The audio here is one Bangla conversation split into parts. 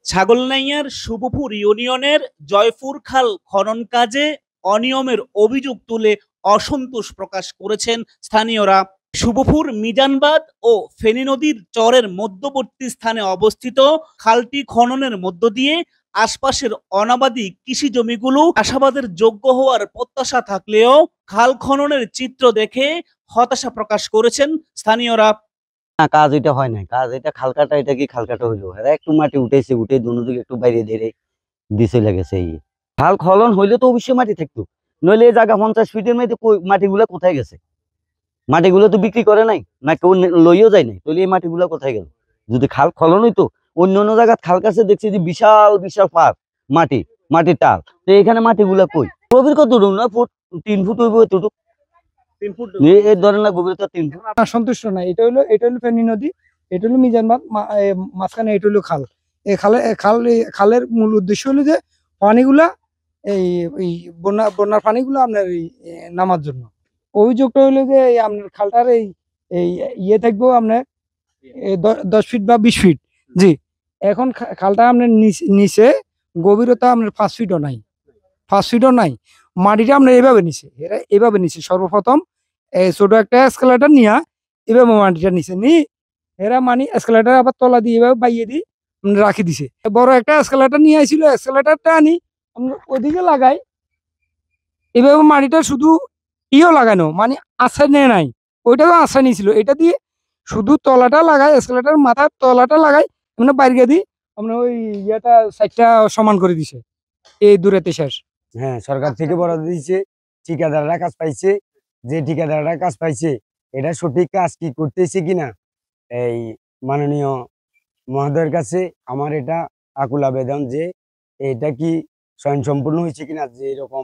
ছাগলনাইয়ার শুভপুর ইউনিয়নের জয়পুর খাল খনন কাজে অনিয়মের অভিযোগ তুলে অসন্তোষ প্রকাশ করেছেন স্থানীয়রা। শুভপুর মিজানবাদ ও ফেনী নদীর চরের মধ্যবর্তী স্থানে অবস্থিত খালটি খননের মধ্য দিয়ে আশপাশের অনাবাদী কৃষি জমিগুলো চাষাবাদের যোগ্য হওয়ার প্রত্যাশা থাকলেও খাল খননের চিত্র দেখে হতাশা প্রকাশ করেছেন স্থানীয়রা। না, কাজ এটা হয় নাই। কাজ এটা খাল কাটা, এটা কি খাল কাটা হইলো? এরা একটু মাটি উঠেছে, উঠে দুদিকে একটু বাইরে ধরে দিয়ে চলে গেছে। এই খাল খনন হইলে তো অবশ্যই মাটি থাকতো, নইলে এই জায়গা 50 ফিটের মধ্যে মাটিগুলো কোথায় গেছে? মাটিগুলো তো বিক্রি করে নাই, না কেউ লইও যায় নাই, তাহলে এই মাটিগুলো কোথায় গেল? যদি খাল খনন হইতো, অন্য অন্য জায়গায় খাল কাছে দেখছি যে বিশাল বিশাল পার মাটির টাল, তো এখানে মাটিগুলা কই? গভীর কত না ফুট, 3 ফুট হইব এতটুকু। 3 ফুট এই ধরেন না, গভীরতা 3 ফুট। সন্তুষ্ট নাই। এটা হলো ফেনী নদী, এটা হলো মিজানবাদ, মাঝখানে এটা হলো খাল। এই খালের মূল উদ্দেশ্য হলো যে পানিগুলা এই বন্যার পানিগুলো আপনার নামার জন্য। অভিযোগটা হলো যে আপনার খালটার এই ইয়ে থাকবো আপনার 10 ফিট বা 20 ফিট। জি, এখন খালটা আপনার নিচে গভীরতা আপনার 5 ফিটও নাই, 5 ফিটও নাই। মাটিটা আপনার এভাবে নিচে সর্বপ্রথম ছোট একটা এসকেলেটর নিয়ে এভাবে মাটিটা নিচে এরা এসকেলেটর আবার তলা দিয়ে এভাবে বাইয়ে দিয়ে রাখি দিছে। বড় একটা এসকেলেটর নিয়ে আসছিল, এসকেলেটরটা আনি ওদিকে লাগাই, এভাবে মাটিটা শুধু লাগানো, আশ্রয় নেয় নাই, ওইটাও আশ্রয় নিয়েছিল। এটা দিয়ে শুধু তলাটা লাগাই, এসকেলেটর মাথার তলাটা লাগাই, মানে বাইরে দিই আমরা ওই ইয়েটা সাইডটা সমান করে দিছে। এই দূরেতে শেষ। হ্যাঁ, সরকার থেকে বরাদ্দ দিয়েছে, ঠিকাদাররা কাজ পাইছে। যে ঠিকাদাররা কাজ পাইছে, এটা সঠিক কাজ কি করতেছে কিনা, এই মাননীয় মহোদয়ের কাছে আমার এটা আকুল আবেদন যে এটা কি স্বয়ংসম্পূর্ণ হয়েছে কিনা, যে এরকম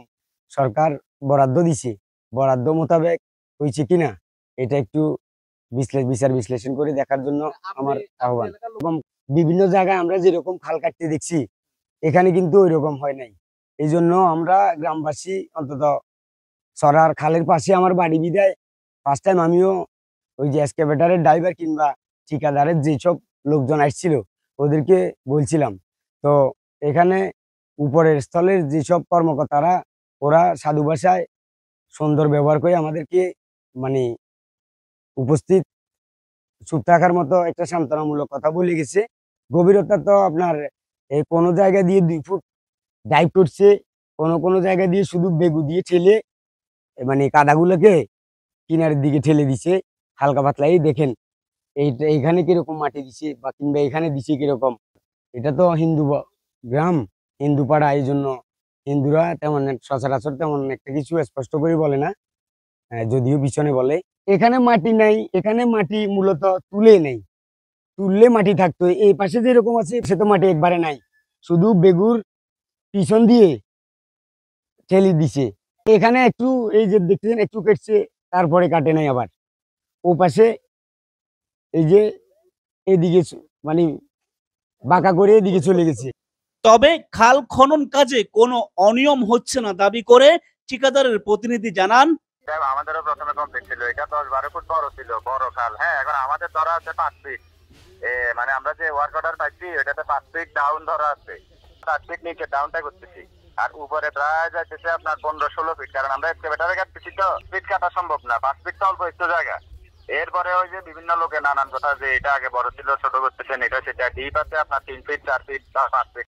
সরকার বরাদ্দ দিছে, বরাদ্দ মোতাবেক হয়েছে কিনা, এটা একটু বিচার বিশ্লেষণ করে দেখার জন্য আমার আহ্বান। এবং বিভিন্ন জায়গায় আমরা যেরকম খাল কাটতে দেখছি, এখানে কিন্তু ওই রকম হয় নাই। এই জন্য আমরা গ্রামবাসী, অন্তত সরার খালের পাশে আমার বাড়ি বিদায় ফার্স্ট টাইম আমিও ওই যে এক্সকাভেটরের ড্রাইভার কিংবা ঠিকাদারের যেসব লোকজন আসছিল ওদেরকে বলছিলাম, তো এখানে উপরের স্থলের যেসব কর্মকর্তারা ওরা সাধু ভাষায় সুন্দর ব্যবহার করে আমাদেরকে উপস্থিত চুপ থাকার মতো একটা সান্ত্বনামূলক কথা বলে গেছে। গভীরতা তো আপনার কোনো জায়গা দিয়ে 2 ফুট ডাইভ করছে, কোনো জায়গা দিয়ে শুধু বেগু দিয়ে ঠেলে কাদাগুলোকে কিনারের দিকে ঠেলে দিছে হালকা পাতলা। এই দেখেন এইখানে কিরকম মাটি দিছে, বা কিংবা এখানে দিছে কিরকম। এটা তো হিন্দু গ্রাম, হিন্দু পাড়া, এই জন্য হিন্দুরা তেমন সচরাচর তেমন একটা কিছু স্পষ্ট করে বলে না, যদিও পিছনে বলে। এখানে মাটি নাই, এখানে মাটি মূলত নেই, তুললে মাটি থাকতো। এই পাশে যেরকম আছে সে তো মাটি একবারে নাই, শুধু বেগুর পিছন দিয়ে ঠেলি দিছে। এখানে একটু এই যে দেখতেছেন একটু কেটছে, তারপরে কাটে নাই আবার। ও পাশে এই যে এদিকে বাঁকা করে এদিকে চলে গেছে। তবে খাল খনন কাজে কোনো অনিয়ম হচ্ছে না দাবি করে ঠিকাদারের প্রতিনিধি জানান, আমাদেরও প্রথমে কমপ্লিট ছিল, এটা 10-12 ফুট বড় ছিল, বড় খাল। হ্যাঁ, এখন আমাদের ধরা আছে 5 ফিট। আমরা যে ওয়ার্ক অর্ডার পাইছি ওটাতে 5 ফিট ডাউন ধরা আছে, 5 ফিট নিচে ডাউনটা করতেছি। আর উপরে প্রায় যাইতেছে আপনার 15-16 ফিট, কারণ আমরা এক্সকাভেটরে কাটতেছি, তো ফিট কাটা সম্ভব না। 5 ফিট তো অল্প একটু জায়গা। এরপরে ওই যে বিভিন্ন লোকে নানান কথা, যে এটা আগে বড় ছিল ছোট করতেছেন, এটা সেটা ডিপ আছে আপনার 3 ফিট 4 ফিট 5 ফিট।